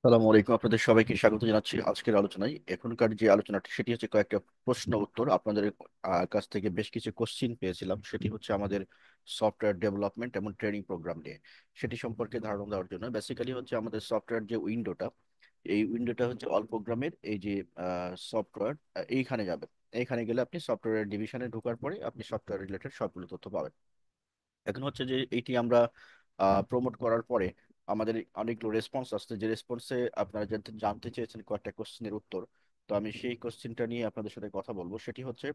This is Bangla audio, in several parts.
সালামু আলাইকুম, আপনাদের সবাইকে স্বাগত জানাচ্ছি আজকের আলোচনায়। এখনকার যে আলোচনাটি সেটি হচ্ছে কয়েকটা প্রশ্ন উত্তর। আপনাদের কাছ থেকে বেশ কিছু কোশ্চিন পেয়েছিলাম, সেটি হচ্ছে আমাদের সফটওয়্যার ডেভেলপমেন্ট এবং ট্রেনিং প্রোগ্রাম নিয়ে। সেটি সম্পর্কে ধারণা দেওয়ার জন্য বেসিক্যালি হচ্ছে আমাদের সফটওয়্যার যে উইন্ডোটা, এই উইন্ডোটা হচ্ছে অল প্রোগ্রামের এই যে সফটওয়্যার, এইখানে যাবে। এইখানে গেলে আপনি সফটওয়্যার ডিভিশনে ঢোকার পরে আপনি সফটওয়্যার রিলেটেড সবগুলো তথ্য পাবেন। এখন হচ্ছে যে এইটি আমরা প্রমোট করার পরে আমাদের অনেকগুলো রেসপন্স আসছে, যে রেসপন্সে আপনারা জানতে জানতে চেয়েছেন কয়েকটা কোশ্চেনের উত্তর। তো আমি সেই কোশ্চেনটা নিয়ে আপনাদের সাথে কথা বলবো। সেটি হচ্ছে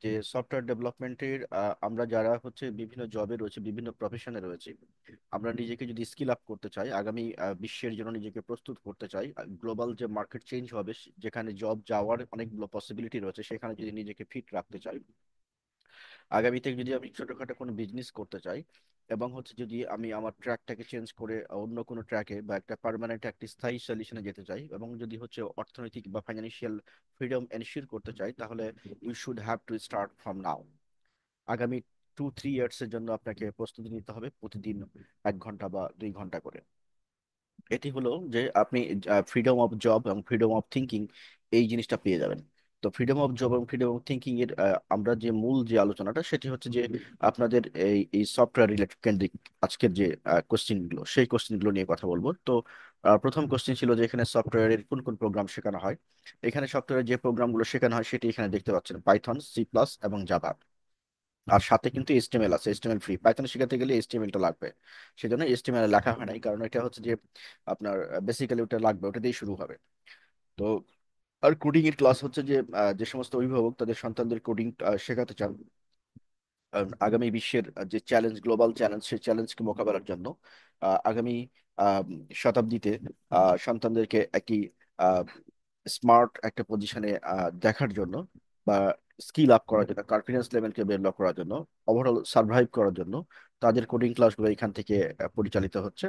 যে সফটওয়্যার ডেভেলপমেন্টের আমরা যারা হচ্ছে বিভিন্ন জবে রয়েছে, বিভিন্ন প্রফেশনে রয়েছে, আমরা নিজেকে যদি স্কিল আপ করতে চাই, আগামী বিশ্বের জন্য নিজেকে প্রস্তুত করতে চাই, গ্লোবাল যে মার্কেট চেঞ্জ হবে, যেখানে জব যাওয়ার অনেকগুলো পসিবিলিটি রয়েছে, সেখানে যদি নিজেকে ফিট রাখতে চাই, আগামীতে যদি আমি ছোটখাটো কোনো বিজনেস করতে চাই, এবং হচ্ছে যদি আমি আমার ট্র্যাকটাকে চেঞ্জ করে অন্য কোনো ট্র্যাকে বা একটা পার্মানেন্ট একটা স্থায়ী সলিউশনে যেতে চাই, এবং যদি হচ্ছে অর্থনৈতিক বা ফাইন্যান্সিয়াল ফ্রিডম এনশিওর করতে চাই, তাহলে you should have to start from now. আগামী 2-3 ইয়ার্স এর জন্য আপনাকে প্রস্তুতি নিতে হবে, প্রতিদিন 1 ঘন্টা বা 2 ঘন্টা করে। এটি হলো যে আপনি ফ্রিডম অফ জব এবং ফ্রিডম অফ থিঙ্কিং এই জিনিসটা পেয়ে যাবেন। তো ফ্রিডম অফ জব এবং ফ্রিডম অফ থিঙ্কিং এর আমরা যে মূল যে আলোচনাটা সেটি হচ্ছে যে আপনাদের এই সফটওয়্যার রিলেটেড কেন্দ্রিক আজকের যে কোশ্চিন গুলো, সেই কোশ্চিন গুলো নিয়ে কথা বলবো। তো প্রথম কোশ্চিন ছিল যে এখানে সফটওয়্যারের কোন কোন প্রোগ্রাম শেখানো হয়। এখানে সফটওয়্যারের যে প্রোগ্রামগুলো শেখানো হয় সেটি এখানে দেখতে পাচ্ছেন: পাইথন, সি প্লাস এবং জাভা। আর সাথে কিন্তু এইচটিএমএল আছে, এইচটিএমএল ফ্রি। পাইথন শেখাতে গেলে এইচটিএমএলটা লাগবে, সেজন্য এইচটিএমএল লেখা হয় নাই, কারণ এটা হচ্ছে যে আপনার বেসিক্যালি ওটা লাগবে, ওটা দিয়ে শুরু হবে। তো আর কোডিং এর ক্লাস হচ্ছে যে যে সমস্ত অভিভাবক তাদের সন্তানদের কোডিং শেখাতে চান, আগামী বিশ্বের যে চ্যালেঞ্জ, গ্লোবাল চ্যালেঞ্জ, সেই চ্যালেঞ্জকে মোকাবেলার জন্য আগামী আহ, শতাব্দীতে সন্তানদেরকে একটি স্মার্ট একটা পজিশনে দেখার জন্য, বা স্কিল আপ করার জন্য, কনফিডেন্স লেভেলকে ডেভেলপ করার জন্য, ওভারঅল সার্ভাইভ করার জন্য তাদের কোডিং ক্লাসগুলো এখান থেকে পরিচালিত হচ্ছে।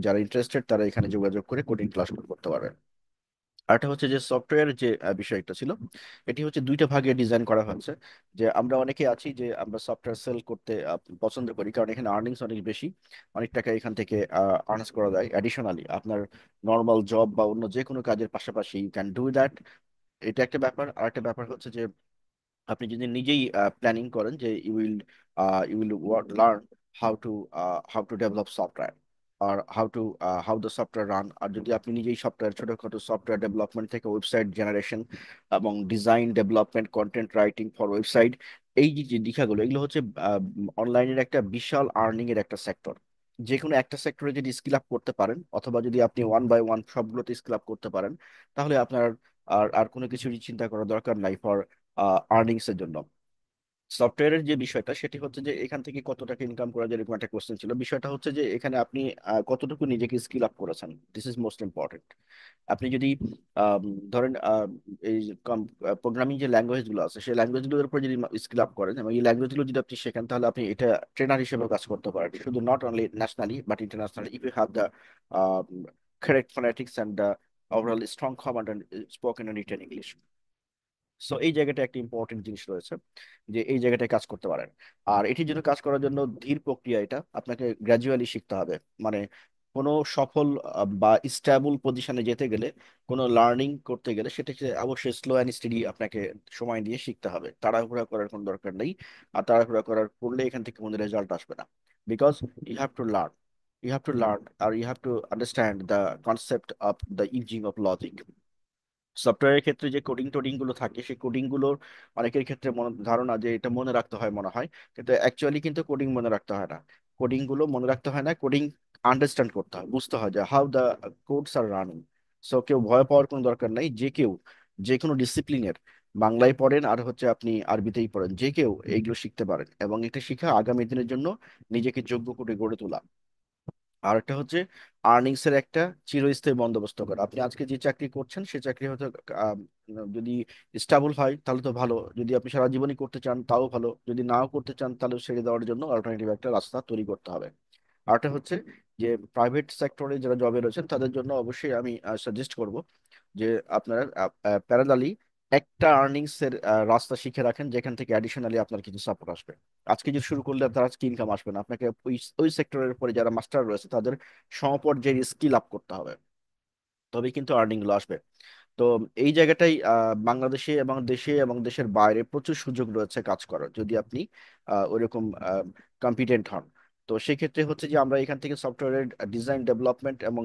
যারা ইন্টারেস্টেড তারা এখানে যোগাযোগ করে কোডিং ক্লাস করতে পারবে। আরেকটা হচ্ছে যে সফটওয়্যার যে বিষয়টা ছিল, এটি হচ্ছে দুইটা ভাগে ডিজাইন করা হয়েছে। যে আমরা অনেকে আছি যে আমরা সফটওয়্যার সেল করতে পছন্দ করি, কারণ এখানে আর্নিংস অনেক বেশি, অনেক টাকা এখান থেকে আর্নস করা যায় অ্যাডিশনালি আপনার নর্মাল জব বা অন্য যে কোনো কাজের পাশাপাশি ইউ ক্যান ডু দ্যাট। এটা একটা ব্যাপার। আর একটা ব্যাপার হচ্ছে যে আপনি যদি নিজেই প্ল্যানিং করেন যে you will learn how to develop software, আর হাউ দ্য সফটওয়্যার রান। আর যদি আপনি নিজেই সফটওয়্যার, ছোটখাটো সফটওয়্যার ডেভেলপমেন্ট থেকে ওয়েবসাইট জেনারেশন এবং design development, content writing for website, এই যে যে দিকগুলো, এগুলো হচ্ছে অনলাইনের একটা বিশাল আর্নিং এর একটা সেক্টর। যে কোনো একটা সেক্টরে যদি স্কিল আপ করতে পারেন, অথবা যদি আপনি ওয়ান বাই ওয়ান সবগুলোতে স্কিল আপ করতে পারেন, তাহলে আপনার আর আর কোনো কিছু চিন্তা করার দরকার নাই ফর আর্নিংস এর জন্য। সফটওয়্যারের যে বিষয়টা সেটি হচ্ছে যে এখান থেকে কত টাকা ইনকাম করা যায়, এরকম একটা কোশ্চেন ছিল। বিষয়টা হচ্ছে যে এখানে আপনি কতটুকু নিজেকে স্কিল আপ করেছেন, দিস ইজ মোস্ট ইম্পর্টেন্ট। আপনি যদি আম, ধরেন এই প্রোগ্রামিং যে ল্যাঙ্গুয়েজ গুলো আছে, সেই ল্যাঙ্গুয়েজ গুলোর উপর যদি স্কিল আপ করেন এবং এই ল্যাঙ্গুয়েজ গুলো যদি আপনি শেখেন, তাহলে আপনি এটা ট্রেনার হিসেবে কাজ করতে পারেন, শুধু not only nationally but internationally, if you have the correct phonetics and the overall strong command and spoken and written English. So এই জায়গাটা একটা ইম্পর্টেন্ট জিনিস রয়েছে, যে এই জায়গাটায় কাজ করতে পারেন। আর এটির জন্য কাজ করার জন্য ধীর প্রক্রিয়া, এটা আপনাকে গ্র্যাজুয়ালি শিখতে হবে। মানে কোনো সফল বা স্ট্যাবল পজিশনে যেতে গেলে, কোনো লার্নিং করতে গেলে, সেটাকে অবশ্যই স্লো অ্যান্ড স্টেডি আপনাকে সময় দিয়ে শিখতে হবে। তাড়াহুড়া করার কোনো দরকার নেই। আর তাড়াহুড়া করলে এখান থেকে কোনো রেজাল্ট আসবে না। Because you have to learn, আর you have to understand the concept of the using of logic. সফটওয়্যারের ক্ষেত্রে যে কোডিং টোডিং গুলো থাকে, সেই কোডিং গুলোর অনেকের ক্ষেত্রে ধারণা যে এটা মনে রাখতে হয় মনে হয়, কিন্তু অ্যাকচুয়ালি কিন্তু কোডিং মনে রাখতে হয় না। কোডিং গুলো মনে রাখতে হয় না, কোডিং আন্ডারস্ট্যান্ড করতে হয়, বুঝতে হয় যে how the codes are running. So কেউ ভয় পাওয়ার কোনো দরকার নাই। যে কেউ যে কোনো ডিসিপ্লিনের, বাংলায় পড়েন আর হচ্ছে আপনি আরবিতেই পড়েন, যে কেউ এইগুলো শিখতে পারেন, এবং এটা শিখা আগামী দিনের জন্য নিজেকে যোগ্য করে গড়ে তোলা। আর একটা হচ্ছে আর্নিংস এর একটা চিরস্থায়ী বন্দোবস্ত করা। আপনি আজকে যে চাকরি করছেন সে চাকরি হয়তো আহ, যদি স্টেবল হয় তাহলে তো ভালো, যদি আপনি সারা জীবনই করতে চান তাও ভালো, যদি নাও করতে চান তাহলে ছেড়ে দেওয়ার জন্য অল্টারনেটিভ একটা রাস্তা তৈরি করতে হবে। আরটা হচ্ছে যে প্রাইভেট সেক্টরে যারা জবে রয়েছেন তাদের জন্য অবশ্যই আমি সাজেস্ট করব যে আপনারা প্যারালালি একটা আর্নিংস এর রাস্তা শিখে রাখেন, যেখান থেকে অ্যাডিশনালি আপনার কিছু সাপোর্ট আসবে। আজকে যে শুরু করলে তার আজকে ইনকাম আসবে না, আপনাকে ওই ওই সেক্টরের পরে যারা মাস্টার রয়েছে তাদের সমপর্যায়ের স্কিল আপ করতে হবে। তবেই কিন্তু আর্নিং গুলো আসবে। তো এই জায়গাটাই বাংলাদেশে এবং দেশে এবং দেশের বাইরে প্রচুর সুযোগ রয়েছে কাজ করার, যদি আপনি ওইরকম কম্পিটেন্ট হন। তো সেক্ষেত্রে হচ্ছে যে আমরা এখান থেকে সফটওয়্যারের ডিজাইন ডেভেলপমেন্ট এবং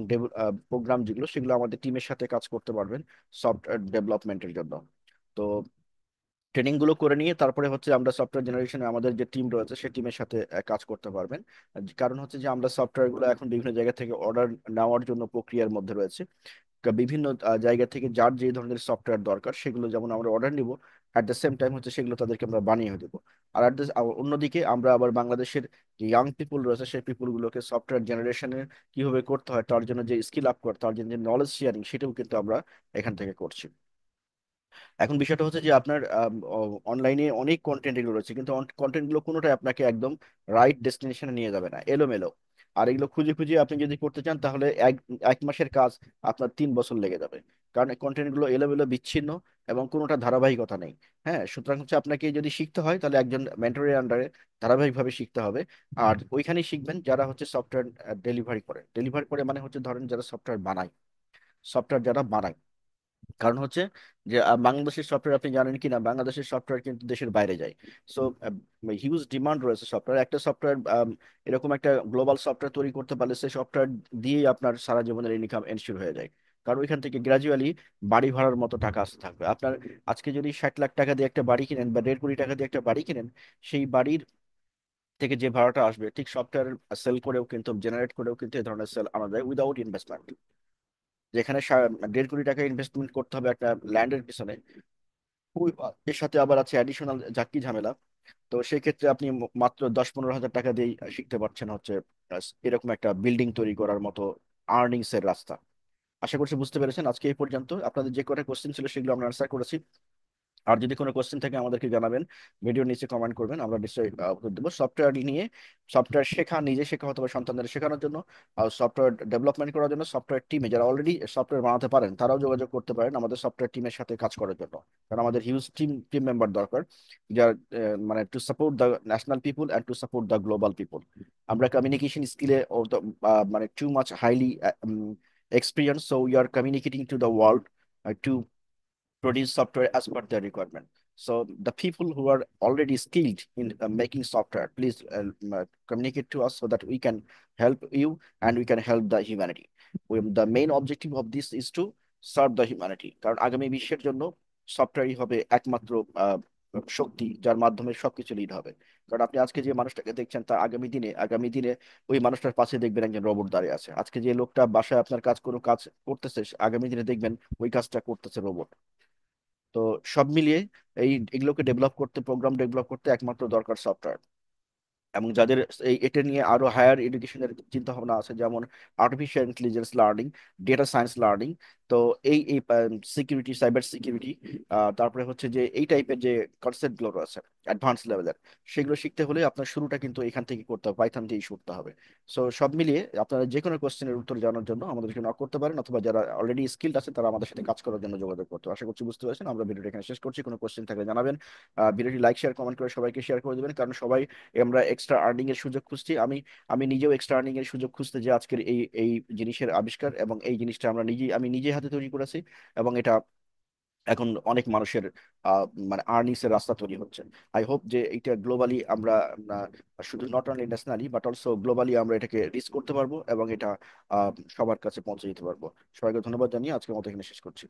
প্রোগ্রাম যেগুলো সেগুলো আমাদের টিমের সাথে কাজ করতে পারবেন সফটওয়্যার ডেভেলপমেন্টের জন্য। তো ট্রেনিং গুলো করে নিয়ে তারপরে হচ্ছে আমরা সফটওয়্যার জেনারেশনে আমাদের যে টিম রয়েছে সেই টিমের সাথে কাজ করতে পারবেন। কারণ হচ্ছে যে আমরা সফটওয়্যার গুলো এখন বিভিন্ন জায়গা থেকে অর্ডার নেওয়ার জন্য প্রক্রিয়ার মধ্যে রয়েছে। বিভিন্ন জায়গা থেকে যার যে ধরনের সফটওয়্যার দরকার সেগুলো যেমন আমরা অর্ডার নিব, অ্যাট দ্য সেম টাইম হচ্ছে সেগুলো তাদেরকে আমরা বানিয়ে দেবো। আর অন্যদিকে আমরা আবার বাংলাদেশের যে ইয়াং পিপুল রয়েছে সেই পিপুল গুলোকে সফটওয়্যার জেনারেশনের কিভাবে করতে হয় তার জন্য যে স্কিল আপ করে তার জন্য যে নলেজ শেয়ারিং সেটাও কিন্তু আমরা এখান থেকে করছি। এখন বিষয়টা হচ্ছে যে আপনার অনলাইনে অনেক কন্টেন্ট এগুলো রয়েছে, কিন্তু কন্টেন্ট গুলো কোনোটাই আপনাকে একদম রাইট ডেস্টিনেশনে নিয়ে যাবে না, এলোমেলো। আর এগুলো খুঁজে খুঁজে আপনি যদি করতে চান তাহলে এক এক মাসের কাজ আপনার 3 বছর লেগে যাবে। কারণ কন্টেন্ট গুলো এলোমেলো, বিচ্ছিন্ন, এবং কোনোটা ধারাবাহিকতা নেই। হ্যাঁ, সুতরাং হচ্ছে আপনাকে যদি শিখতে হয় তাহলে একজন মেন্টরের আন্ডারে ধারাবাহিকভাবে শিখতে হবে। আর ওইখানেই শিখবেন যারা হচ্ছে সফটওয়্যার ডেলিভারি করে মানে হচ্ছে ধরেন যারা সফটওয়্যার যারা বানায়। কারণ হচ্ছে যে বাংলাদেশের সফটওয়্যার আপনি জানেন কি না, বাংলাদেশের সফটওয়্যার কিন্তু দেশের বাইরে যায়। সো হিউজ ডিমান্ড রয়েছে সফটওয়্যার, একটা সফটওয়্যার এরকম একটা গ্লোবাল সফটওয়্যার তৈরি করতে পারলে সেই সফটওয়্যার দিয়েই আপনার সারা জীবনের ইনকাম এনশিওর হয়ে যায়। কারণ ওইখান থেকে গ্রাজুয়ালি বাড়ি ভাড়ার মতো টাকা আসতে থাকবে আপনার। আজকে যদি 60 লাখ টাকা দিয়ে একটা বাড়ি কিনেন বা 1.5 কোটি টাকা দিয়ে একটা বাড়ি কিনেন, সেই বাড়ির থেকে যে ভাড়াটা আসবে ঠিক সফটওয়্যার সেল করেও কিন্তু, জেনারেট করেও কিন্তু এই ধরনের সেল আনা যায় উইদাউট ইনভেস্টমেন্ট। যেখানে 1.5 কোটি টাকা ইনভেস্টমেন্ট করতে হবে একটা ল্যান্ডের পিছনে, এর সাথে আবার আছে অ্যাডিশনাল ঝাক্কি ঝামেলা। তো সেই ক্ষেত্রে আপনি মাত্র 10-15 হাজার টাকা দিয়েই শিখতে পারছেন হচ্ছে এরকম একটা বিল্ডিং তৈরি করার মতো আর্নিংস এর রাস্তা। আশা করছি বুঝতে পেরেছেন। আজকে এই পর্যন্ত আপনাদের যে কটা কোশ্চেন ছিল সেগুলো আমরা আনসার করেছি। আর যদি কোনো কোশ্চেন থাকে আমাদেরকে জানাবেন, ভিডিওর নিচে কমেন্ট করবেন, আমরা নিশ্চয়ই উত্তর দেবো। সফটওয়্যার নিয়ে, সফটওয়্যার শেখা, নিজে শেখা অথবা সন্তানদের শেখানোর জন্য, আর সফটওয়্যার ডেভেলপমেন্ট করার জন্য সফটওয়্যার টিমে যারা অলরেডি সফটওয়্যার বানাতে পারেন তারাও যোগাযোগ করতে পারেন আমাদের সফটওয়্যার টিমের সাথে কাজ করার জন্য। কারণ আমাদের হিউজ টিম মেম্বার দরকার, যার মানে to support the national people and to support the global people. আমরা কমিউনিকেশন স্কিলে মানে too much highly experience, so we are communicating to the world to produce software as per their requirement. So the people who are already skilled in making software, please communicate to us so that we can help you and we can help the humanity. The main objective of this is to serve the humanity. কারণ আগামী বিশ্বের জন্য সফটওয়্যারই হবে একমাত্র আহ, শক্তি যার মাধ্যমে সবকিছু লিড হবে। কারণ আপনি আজকে যে মানুষটাকে দেখছেন তা আগামী দিনে ওই মানুষটার পাশে দেখবেন একজন রোবট দাঁড়িয়ে আছে। আজকে যে লোকটা বাসায় আপনার কাজ করতেছে, আগামী দিনে দেখবেন ওই কাজটা করতেছে রোবট। তো সব মিলিয়ে এগুলোকে ডেভেলপ করতে, প্রোগ্রাম ডেভেলপ করতে একমাত্র দরকার সফটওয়্যার। এবং যাদের এটা নিয়ে আরো হায়ার এডুকেশনের চিন্তা ভাবনা আছে, যেমন artificial intelligence learning, data science learning, তো এই এই সিকিউরিটি, সাইবার সিকিউরিটি, তারপরে হচ্ছে যে এই টাইপের যে কনসেপ্ট গুলো আছে অ্যাডভান্স লেভেলের, সেগুলো শিখতে হলে আপনার শুরুটা কিন্তু এখান থেকে করতে হবে, পাইথন দিয়েই শুরুতে হবে। সো সব মিলিয়ে আপনারা যে কোনো কোশ্চেনের উত্তর জানার জন্য আমাদেরকে নক করতে পারেন, অথবা যারা অলরেডি স্কিল্ড আছে তারা আমাদের সাথে কাজ করার জন্য যোগাযোগ করতে পারেন। আশা করছি বুঝতে পারছেন। আমরা ভিডিওটা এখানে শেষ করছি। কোনো কোশ্চেন থাকলে জানাবেন। ভিডিওটি লাইক শেয়ার কমেন্ট করে সবাইকে শেয়ার করে দেবেন, কারণ সবাই আমরা এক্সট্রা আর্নিং এর সুযোগ খুঁজছি। আমি আমি নিজেও এক্সট্রা আর্নিং এর সুযোগ খুঁজতে যে আজকের এই এই জিনিসের আবিষ্কার, এবং এই জিনিসটা আমি নিজে হাতে তৈরি করেছি, এবং এটা এখন অনেক মানুষের মানে আর্নিংস এর রাস্তা তৈরি হচ্ছে। আই হোপ যে এটা গ্লোবালি আমরা শুধু not only nationally but also globally আমরা এটাকে রিচ করতে পারবো এবং এটা সবার কাছে পৌঁছে দিতে পারবো। সবাইকে ধন্যবাদ জানিয়ে আজকের মতো এখানে শেষ করছি।